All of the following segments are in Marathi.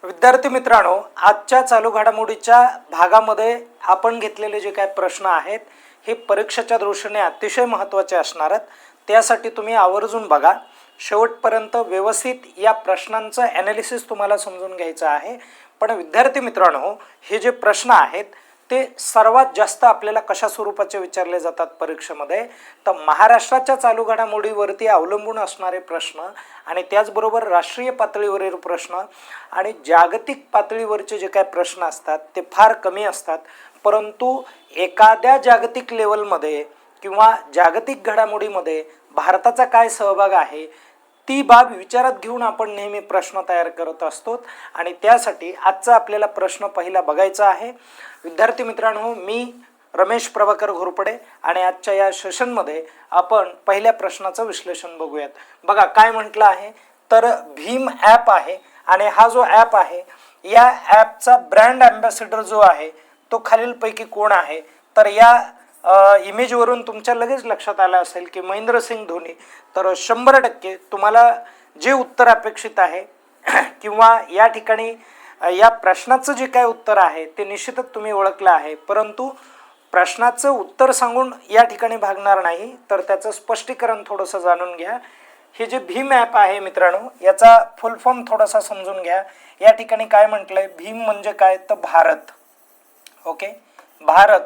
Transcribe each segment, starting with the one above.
विद्यार्थी मित्रांनो, आजच्या चालू घडामोडीच्या भागामध्ये आपण घेतलेले जे काही प्रश्न आहेत हे परीक्षेच्या दृष्टीने अतिशय महत्त्वाचे असणार आहेत. त्यासाठी तुम्ही आवर्जून बघा, शेवटपर्यंत व्यवस्थित या प्रश्नांचं ॲनालिसिस तुम्हाला समजून घ्यायचं आहे. पण विद्यार्थी मित्रांनो, हे जे प्रश्न आहेत ते सर्वात जास्त आपल्याला कशा स्वरूपाचे विचारले जातात परीक्षेमध्ये, तर महाराष्ट्राच्या चालू घडामोडीवरती अवलंबून असणारे प्रश्न आणि त्याचबरोबर राष्ट्रीय पातळीवरील प्रश्न आणि जागतिक पातळीवरचे जे काही प्रश्न असतात ते फार कमी असतात. परंतु एखाद्या जागतिक लेवलमध्ये किंवा जागतिक घडामोडीमध्ये भारताचा काय सहभाग आहे ती बाब विचारात घेऊन आपण नेहमी प्रश्न तयार करत असतो. आणि त्यासाठी आजचा आपल्याला प्रश्न पहिला बघायचा आहे. विद्यार्थी मित्रांनो, मी रमेश प्रभाकर घोरपडे आणि आजच्या या सेशनमध्ये आपण पहिल्या प्रश्नाचं विश्लेषण बघूयात. बघा काय म्हटलं आहे, तर भीम ॲप आहे आणि हा जो ॲप आहे या ॲपचा ब्रँड ॲम्बॅसेडर जो आहे तो खालीलपैकी कोण आहे, तर या इमेजवरून तुमच्या लगेच लक्षात आलं असेल की महेंद्रसिंग धोनी. तर 100% तुम्हाला जे उत्तर अपेक्षित आहे किंवा या ठिकाणी या प्रश्नाचं जे काय उत्तर आहे ते निश्चितच तुम्ही ओळखलं आहे. परंतु प्रश्नाचं उत्तर सांगून या ठिकाणी भागणार नाही, तर त्याचं स्पष्टीकरण थोडंसं जाणून घ्या. हे जे भीम ॲप आहे मित्रांनो, याचा फुल फॉर्म थोडासा समजून घ्या. या ठिकाणी काय म्हटलंय, भीम म्हणजे काय, तर Bharat. Okay, Bharat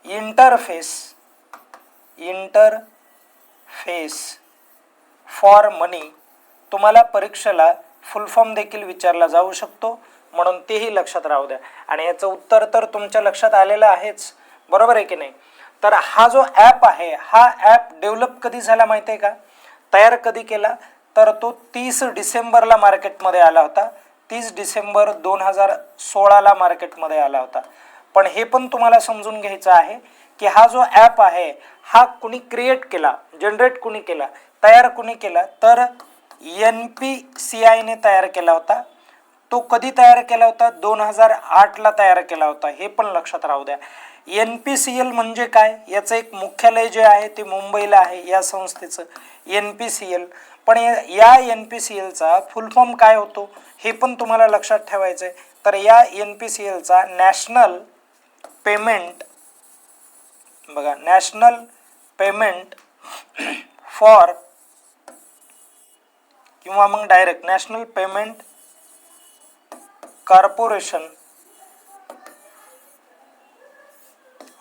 interface for money. तुम्हाला परीक्षेला फुल फॉर्म देखील विचारला जाऊ शकतो, म्हणून तेही लक्षात राहू द्या. आणि याचं उत्तर तर तुमच्या लक्षात आलेलं आहेच, बरोबर आहे की नाही. तर हा जो ॲप आहे हा ॲप डेव्हलप कधी झाला माहिती आहे का, तयार कधी केला, तर तो 30 डिसेंबरला मार्केटमध्ये आला होता. 30 डिसेंबर 2016ला मार्केटमध्ये आला होता. पण हे पण तुम्हाला समजून घ्यायचं आहे की हा जो ॲप आहे हा कुणी क्रिएट केला, जनरेट कुणी केला, तयार कुणी केला, तर NPCIने तयार केला होता. तो कधी तयार केला होता, 2008ला तयार केला होता. हे पण लक्षात राहू द्या. NPCL म्हणजे काय, याचं एक मुख्यालय जे आहे ते मुंबईला आहे या संस्थेचं NPCL. पण या NPCLचा फुल फॉर्म काय होतो हे पण तुम्हाला लक्षात ठेवायचं आहे. तर या NPCLचा नॅशनल पेमेंट, बघा, नॅशनल पेमेंट फॉर किंवा मग direct national payment corporation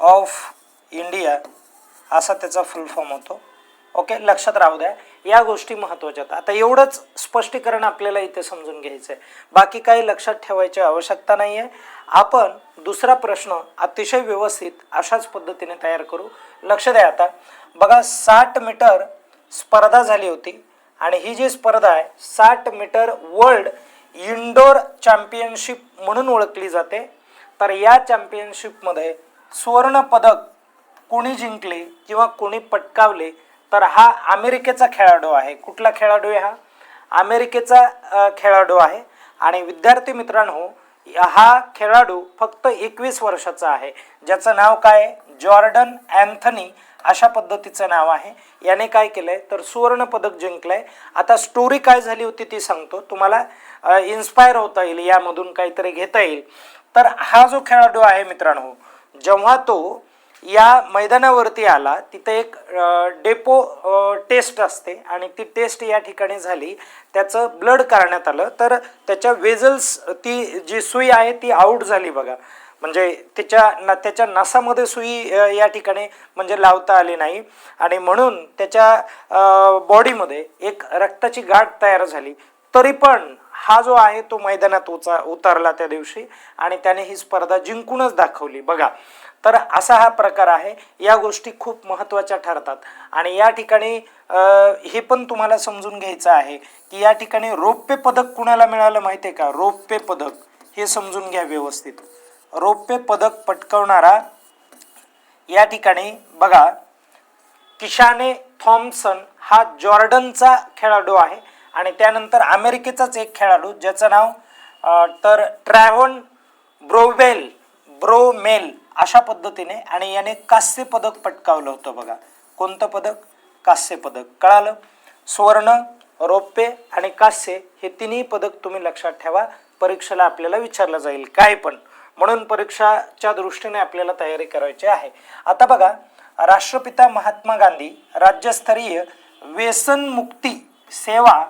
of India असा त्याचा फुल फॉर्म होतो. ओके, लक्षात राहू द्या, या गोष्टी महत्त्वाच्या आहेत. आता एवढंच स्पष्टीकरण आपल्याला इथे समजून घ्यायचं आहे, बाकी काही लक्षात ठेवायची आवश्यकता नाही आहे. आपण दुसरा प्रश्न अतिशय व्यवस्थित अशाच पद्धतीने तयार करू. लक्ष द्या. आता बघा, 60 मीटर स्पर्धा झाली होती आणि ही जी स्पर्धा आहे 60 मीटर वर्ल्ड इंडोर चॅम्पियनशिप म्हणून ओळखली जाते. तर या चॅम्पियनशिपमध्ये सुवर्ण पदक कोणी जिंकले किंवा कोणी पटकावले, तर हा अमेरिकेचा खेळाडू आहे. कुठला खेळाडू आहे, हा अमेरिकेचा खेळाडू आहे. आणि विद्यार्थी मित्रांनो, हा खेळाडू फक्त 21 वर्षाचा आहे, ज्याचं नाव काय आहे, जॉर्डन अँथनी अशा पद्धतीचं नाव आहे. याने काय केलंय, तर सुवर्ण पदक जिंकलंय. आता स्टोरी काय झाली होती ती सांगतो, तुम्हाला इन्स्पायर होता येईल, यामधून काहीतरी घेता येईल. तर हा जो खेळाडू आहे मित्रांनो, जेव्हा तो या मैदानावरती आला तिथे एक डेपो टेस्ट असते आणि ती टेस्ट या ठिकाणी झाली, त्याचं ब्लड काढण्यात आलं, तर त्याच्या वेजल्स, ती जी सुई आहे ती आऊट झाली. बघा, म्हणजे त्याच्या नसामध्ये सुई या ठिकाणी म्हणजे लावता आली नाही आणि म्हणून त्याच्या बॉडीमध्ये एक रक्ताची गाठ तयार झाली. तरी पण हा जो आहे तो मैदानात उतरला त्या दिवशी आणि त्याने ही स्पर्धा जिंकूनच दाखवली. बघा, तर असा हा प्रकार आहे. या गोष्टी खूप महत्त्वाच्या ठरतात. आणि या ठिकाणी हे पण तुम्हाला समजून घ्यायचं आहे की या ठिकाणी रौप्य पदक कुणाला मिळालं माहिती आहे का, रौप्य पदक, हे समजून घ्या व्यवस्थित. रौप्य पदक पटकावणारा या ठिकाणी बघा, किशाने थॉम्सन हा जॉर्डनचा खेळाडू आहे. आणि त्यानंतर अमेरिकेचाच एक खेळाडू ज्याचं नाव तर ट्रॅव्हन ब्रोमेल अशा पद्धतीने, आणि याने कांस्य पदक पटकावलं होतं. बघा, कोणतं पदक, कांस्य पदक. कळालं. सुवर्ण, रौप्य आणि कांस्य हे तिन्ही पदक तुम्ही लक्षात ठेवा. परीक्षेला आपल्याला विचारलं जाईल काय पण, म्हणून परीक्षाच्या दृष्टीने आपल्याला तयारी करायची आहे. आता बघा, राष्ट्रपिता महात्मा गांधी राज्यस्तरीय व्यसन मुक्ती सेवा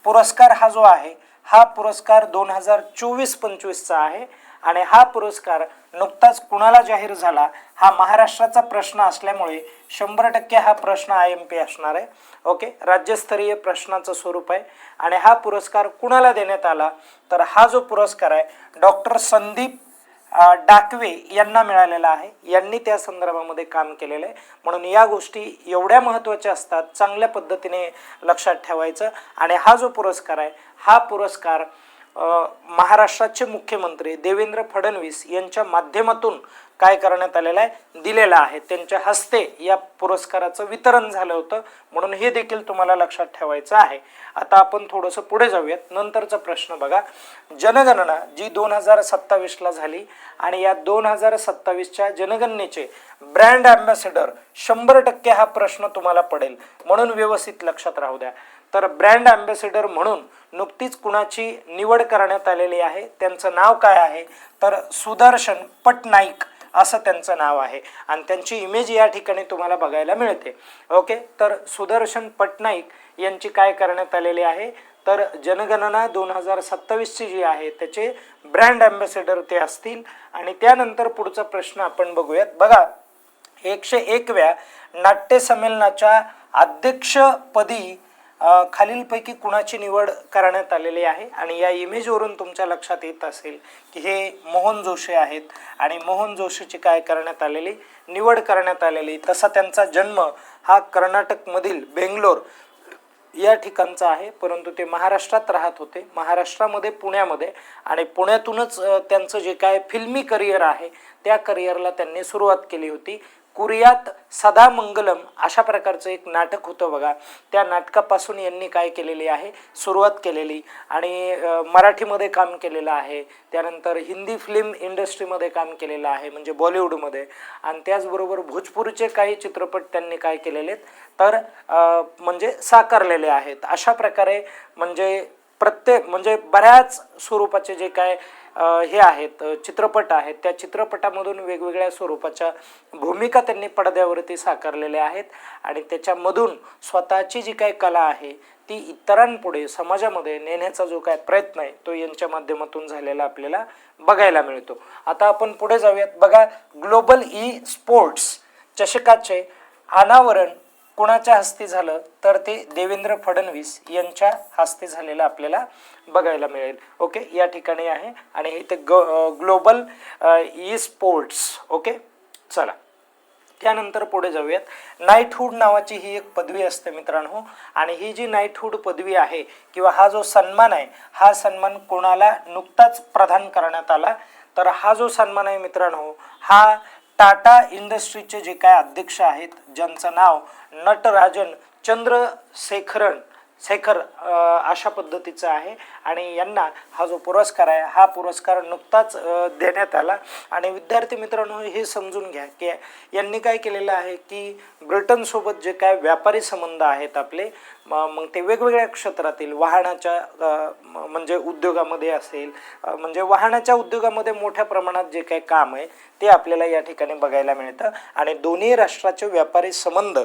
पुरस्कार हा जो आहे हा पुरस्कार 2024-25चा आहे आणि हा पुरस्कार नुकताच कुणाला जाहीर झाला. हा महाराष्ट्राचा प्रश्न असल्यामुळे 100% हा प्रश्न IMP असणार आहे. ओके, राज्यस्तरीय प्रश्नाचं स्वरूप आहे आणि हा पुरस्कार कुणाला देण्यात आला, तर हा जो पुरस्कार आहे डॉक्टर संदीप डाकवे यांना मिळालेला आहे. यांनी त्या संदर्भामध्ये काम केलेलं आहे, म्हणून या गोष्टी एवढ्या महत्त्वाच्या असतात, चांगल्या पद्धतीने लक्षात ठेवायचं. आणि हा जो पुरस्कार आहे हा पुरस्कार महाराष्ट्राचे मुख्यमंत्री देवेंद्र फडणवीस यांच्या माध्यमातून काय करण्यात आलेला आहे, दिलेला आहे. त्यांच्या हस्ते या पुरस्काराचं वितरण झालं होतं, म्हणून हे देखील तुम्हाला लक्षात ठेवायचं आहे. आता आपण थोडंसं पुढे जाऊयात. नंतरचा प्रश्न बघा, जनगणना जी 2027ला झाली आणि या 2027च्या जनगणनेचे ब्रँड अँबॅसेडर 100% हा प्रश्न तुम्हाला पडेल, म्हणून व्यवस्थित लक्षात राहू द्या. तर ब्रँड अँबॅसेडर म्हणून नुकतीच कुणाची निवड करण्यात आलेली आहे, त्यांचं नाव काय आहे, तर सुदर्शन पटनाईक असं त्यांचं नाव आहे आणि त्यांची इमेज या ठिकाणी तुम्हाला बघायला मिळते. ओके, तर सुदर्शन पटनाईक यांची काय करण्यात आलेली आहे, तर जनगणना 2027ची जी आहे त्याचे ब्रँड अँबॅसेडर ते असतील. आणि त्यानंतर पुढचा प्रश्न आपण बघूयात. बघा, 101व्या नाट्य संमेलनाच्या अध्यक्षपदी खालीलपैकी कुणाची निवड करण्यात आलेली आहे. आणि या इमेजवरून तुमच्या लक्षात येत असेल की हे मोहन जोशी आहेत आणि मोहन जोशीची काय करण्यात आलेली निवड करण्यात आलेली. तसा त्यांचा जन्म हा कर्नाटकमधील बेंगलोर या ठिकाणचा आहे, परंतु ते महाराष्ट्रात राहत होते, महाराष्ट्रामध्ये पुण्यामध्ये, आणि पुण्यातूनच त्यांचं जे काय फिल्मी करिअर आहे त्या करिअरला त्यांनी सुरुवात केली होती. कुर्यात सदा मंगलम अशा प्रकारचं एक नाटक होतं बघा, त्या नाटकापासून यांनी काय केलेली आहे, सुरुवात केलेली. आणि मराठीमध्ये काम केलेलं आहे, त्यानंतर हिंदी फिल्म इंडस्ट्रीमध्ये काम केलेलं आहे म्हणजे बॉलिवूडमध्ये, आणि त्याचबरोबर भोजपुरीचे काही चित्रपट त्यांनी काय केलेले तर म्हणजे साकारलेले आहेत. अशा प्रकारे म्हणजे प्रत्येक म्हणजे बऱ्याच स्वरूपाचे जे काय हे आहेत चित्रपट आहेत त्या चित्रपटामधून वेगवेगळ्या स्वरूपाच्या भूमिका त्यांनी पडद्यावरती साकारलेल्या आहेत आणि त्याच्यामधून स्वतःची जी काही कला आहे ती इतरांपुढे समाजामध्ये नेण्याचा जो काय प्रयत्न आहे तो यांच्या माध्यमातून झालेला आपल्याला बघायला मिळतो. आता आपण पुढे जाऊयात. बघा, ग्लोबल ई स्पोर्ट्स चषकाचे अनावरण कोणाच्या हस्ते झालं तर ते देवेंद्र फडणवीस यांच्या हस्ते झालेलं आपल्याला बघायला मिळेल. ओके, या ठिकाणी आहे आणि इथे ग्लोबल ई स्पोर्ट्स. ओके, चला त्यानंतर पुढे जाऊयात. नाईटहूड नावाची ही एक पदवी असते मित्रांनो, आणि ही जी नाईटहूड पदवी आहे किंवा हा जो सन्मान आहे हा सन्मान कोणाला नुकताच प्रदान करण्यात आला, तर हा जो सन्मान आहे मित्रांनो हा टाटा इंडस्ट्रीचे जे काय अध्यक्ष आहेत ज्यांचं नाव नटराजन चंद्रशेखर अशा पद्धतीचं आहे आणि यांना हा जो पुरस्कार आहे हा पुरस्कार नुकताच देण्यात आला. आणि विद्यार्थी मित्रांनो हे समजून घ्या की यांनी काय केलेलं आहे की ब्रिटनसोबत जे काय व्यापारी संबंध आहेत आपले, मग ते वेगवेगळ्या क्षेत्रातील वाहनाच्या म्हणजे उद्योगामध्ये असेल, म्हणजे वाहनाच्या उद्योगामध्ये मोठ्या प्रमाणात जे काही काम आहे ते आपल्याला या ठिकाणी बघायला मिळतं. आणि दोन्ही राष्ट्राचे व्यापारी संबंध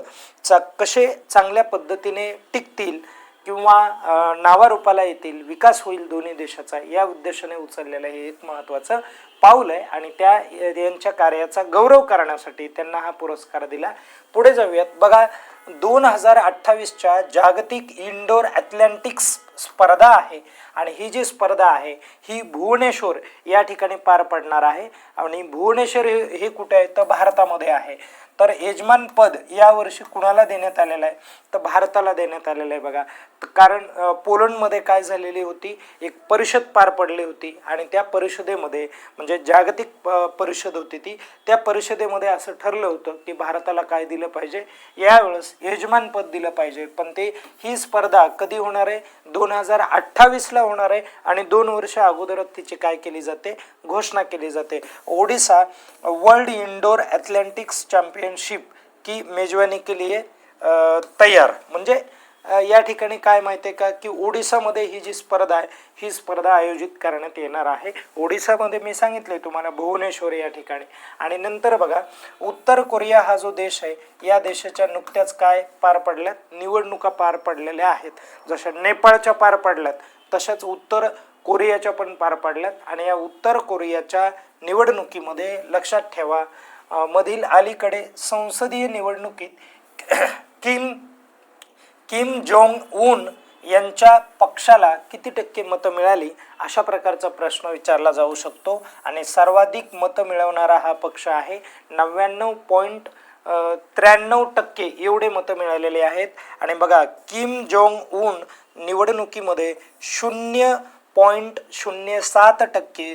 कसे चांगल्या पद्धतीने टिकतील किंवा नावारूपाला येतील, विकास होईल दोन्ही देशाचा, या उद्देशाने उचललेलं हे एक महत्त्वाचं पाऊल आहे आणि त्या यांच्या कार्याचा गौरव करण्यासाठी त्यांना हा पुरस्कार दिला. पुढे जाऊयात. बघा, 2028च्या जागतिक इंडोर ॲथलेटिक्स स्पर्धा आहे आणि ही जी स्पर्धा आहे ही भुवनेश्वर या ठिकाणी पार पडणार आहे. आणि भुवनेश्वर हे कुठे आहे तर भारतामध्ये आहे. तर यजमान पद यावर्षी कुणाला देण्यात आलेलं आहे तर भारताला देण्यात आलेलं आहे. बघा, कारण पोलंडमध्ये काय झालेली होती, एक परिषद पार पडली होती आणि त्या परिषदेमध्ये म्हणजे जागतिक परिषद होती ती, त्या परिषदेमध्ये असं ठरलं होतं की भारताला काय दिलं पाहिजे, यावेळेस यजमान पद दिलं पाहिजे. पण ते ही स्पर्धा कधी होणार आहे 2028ला होणार आहे आणि 2 वर्ष अगोदरच तिची काय केली जाते, घोषणा केली जाते. Odisha world indoor athletics championship की मेजबानी के लिए तैयार, म्हणजे या ठिकाणी काय माहिती आहे का की ओडिसामध्ये ही जी स्पर्धा आहे ही स्पर्धा आयोजित करण्यात येणार आहे. ओडिसामध्ये मी सांगितले तुम्हाला भुवनेश्वर या ठिकाणी. आणि नंतर बघा उत्तर कोरिया हा जो देश आहे या देशाच्या नुकत्याच काय पार पडल्यात निवडणुका पार पडलेल्या आहेत. जशा नेपाळच्या पार पडल्यात तशाच उत्तर कोरियाच्या पण पार पडल्यात. आणि या उत्तर कोरियाच्या निवडणुकीमध्ये लक्षात ठेवा मधील अलीकडे संसदीय निवडणुकीत किम जोंग उन यांच्या पक्षाला किती टक्के मतं मिळाली अशा प्रकारचा प्रश्न विचारला जाऊ शकतो. आणि सर्वाधिक मतं मिळवणारा हा पक्ष आहे 99.93% एवढे मतं मिळालेले आहेत. आणि बघा किम जोंग उन निवडणुकीमध्ये 0.07%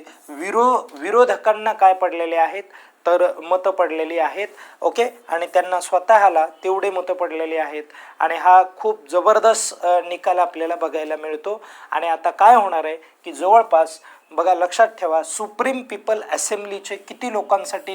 विरोधकांना काय पडलेले आहेत तर मतं पडलेली आहेत. ओके. आणि त्यांना स्वतःला तेवढे मतं पडलेली आहेत. आणि हा खूप जबरदस्त निकाल आपल्याला बघायला मिळतो. आणि आता काय होणार आहे की जवळपास बघा लक्षात ठेवा सुप्रीम पीपल असेंब्लीचे किती लोकांसाठी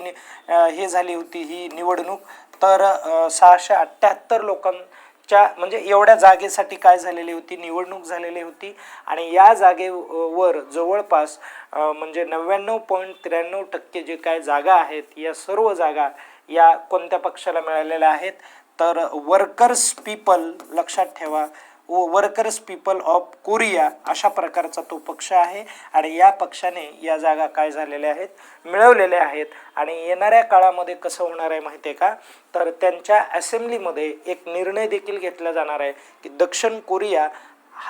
हे झाली होती ही निवडणूक तर 678 लोकांच्या म्हणजे एवढ्या जागेसाठी काय झालेली होती निवडणूक झालेली होती. आणि या जागेवर जवळपास म्हणजे 99.93% जे काय जागा आहेत या सर्व जागा या कोणत्या पक्षाला मिळालेल्या आहेत तर वर्कर्स पीपल लक्षात ठेवा वर्कर्स पीपल ऑफ कोरिया अशा प्रकारचा तो पक्ष आहे. आणि या पक्षाने या जागा काय झालेल्या आहेत मिळवलेल्या आहेत. आणि येणाऱ्या काळामध्ये कसं होणार आहे माहिती आहे का तर त्यांच्या असेंब्लीमध्ये एक निर्णय देखील घेतला जाणार आहे की दक्षिण कोरिया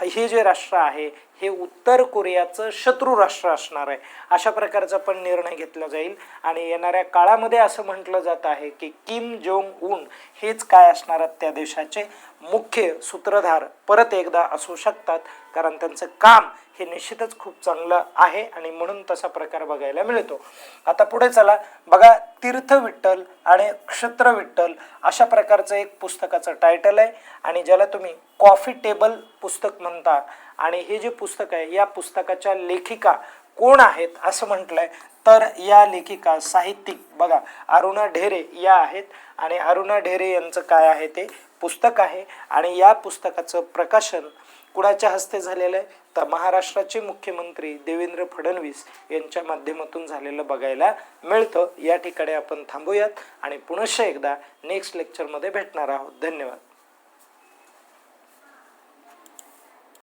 हे जे राष्ट्र आहे हे उत्तर कोरियाचं शत्रू राष्ट्र असणार आहे अशा प्रकारचा पण निर्णय घेतला जाईल. आणि येणाऱ्या काळामध्ये असं म्हटलं जात आहे की किम जोंग उन हेच काय असणार आहेत त्या देशाचे मुख्य सूत्रधार परत एकदा असू शकतात कारण त्यांचं काम हे निश्चितच खूप चांगलं आहे आणि म्हणून तसा प्रकार बघायला मिळतो. आता पुढे चला बघा तीर्थ विठ्ठल आणि क्षत्र विठ्ठल अशा प्रकारचं एक पुस्तकाचं टायटल आहे आणि ज्याला तुम्ही कॉफी टेबल पुस्तक म्हणता. आणि हे जे पुस्तक आहे या पुस्तकाच्या लेखिका कोण आहेत असं म्हटलंय तर या लेखिका साहित्यिक बघा अरुणा ढेरे या आहेत. आणि अरुणा ढेरे यांचं काय आहे ते पुस्तक आहे. आणि या पुस्तकाचं प्रकाशन कुणाच्या हस्ते झालेलं आहे तर महाराष्ट्राचे मुख्यमंत्री देवेंद्र फडणवीस यांच्या माध्यमातून झालेलं बघायला मिळतं. या ठिकाणी आपण थांबूयात आणि पुनश्च एकदा नेक्स्ट लेक्चरमध्ये भेटणार आहोत. धन्यवाद.